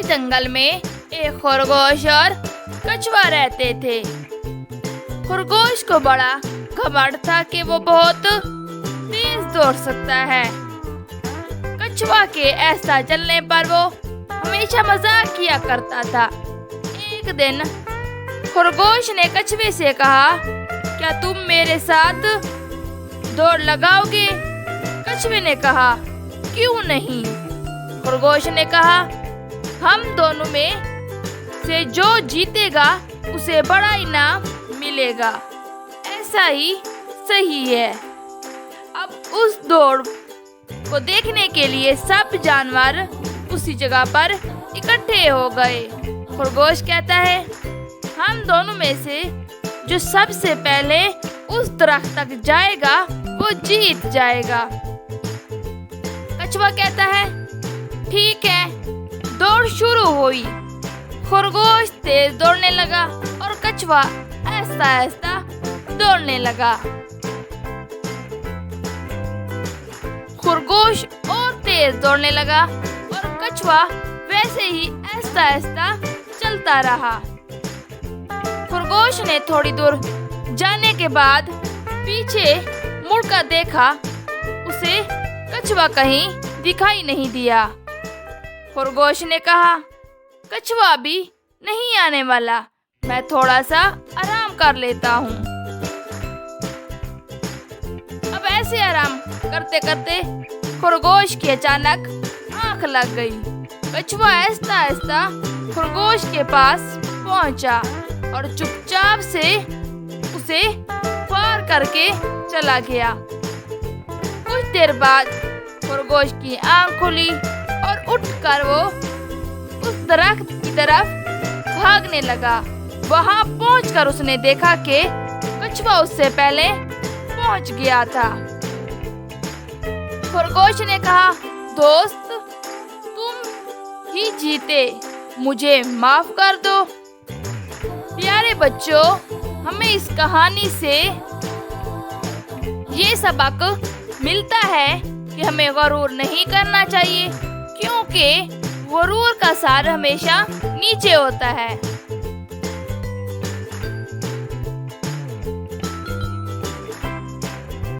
जंगल में एक खरगोश और कछुआ रहते थे। खरगोश को बड़ा घमंड था कि वो बहुत तेज दौड़ सकता है। कछुआ के ऐसा चलने पर वो हमेशा मजाक किया करता था। एक दिन खरगोश ने कछुए से कहा, क्या तुम मेरे साथ दौड़ लगाओगे? कछुए ने कहा, क्यों नहीं? खरगोश ने कहा, हम दोनों में से जो जीतेगा उसे बड़ा इनाम मिलेगा। ऐसा ही सही है। अब उस दौड़ को देखने के लिए सब जानवर उसी जगह पर इकट्ठे हो गए। खरगोश कहता है, हम दोनों में से जो सबसे पहले उस दरख्त तक जाएगा वो जीत जाएगा। कछुआ कहता है, ठीक है। दौड़ शुरू हुई। खरगोश तेज दौड़ने लगा और कछुआ आहिस्ता आहिस्ता दौड़ने लगा। खरगोश और तेज दौड़ने लगा और कछुआ वैसे ही आहिस्ता आहिस्ता चलता रहा। खरगोश ने थोड़ी दूर जाने के बाद पीछे मुड़कर देखा, उसे कछुआ कहीं दिखाई नहीं दिया। खरगोश ने कहा, कछुआ अभी नहीं आने वाला, मैं थोड़ा सा आराम कर लेता हूँ। अब ऐसे आराम करते करते खरगोश की अचानक आंख लग गई। कछुआ आहिस्ता आहिस्ता खरगोश के पास पहुंचा और चुपचाप से उसे पार करके चला गया। कुछ देर बाद खरगोश की आंख खुली और उठकर वो उस दरख्त की तरफ भागने लगा। वहां पहुंचकर उसने देखा कि कछुआ उससे पहले पहुंच गया था। खरगोश ने कहा, दोस्त, तुम ही जीते, मुझे माफ कर दो। प्यारे बच्चों, हमें इस कहानी से ये सबक मिलता है कि हमें गरूर नहीं करना चाहिए, क्योंकि गरूर का सार हमेशा नीचे होता है।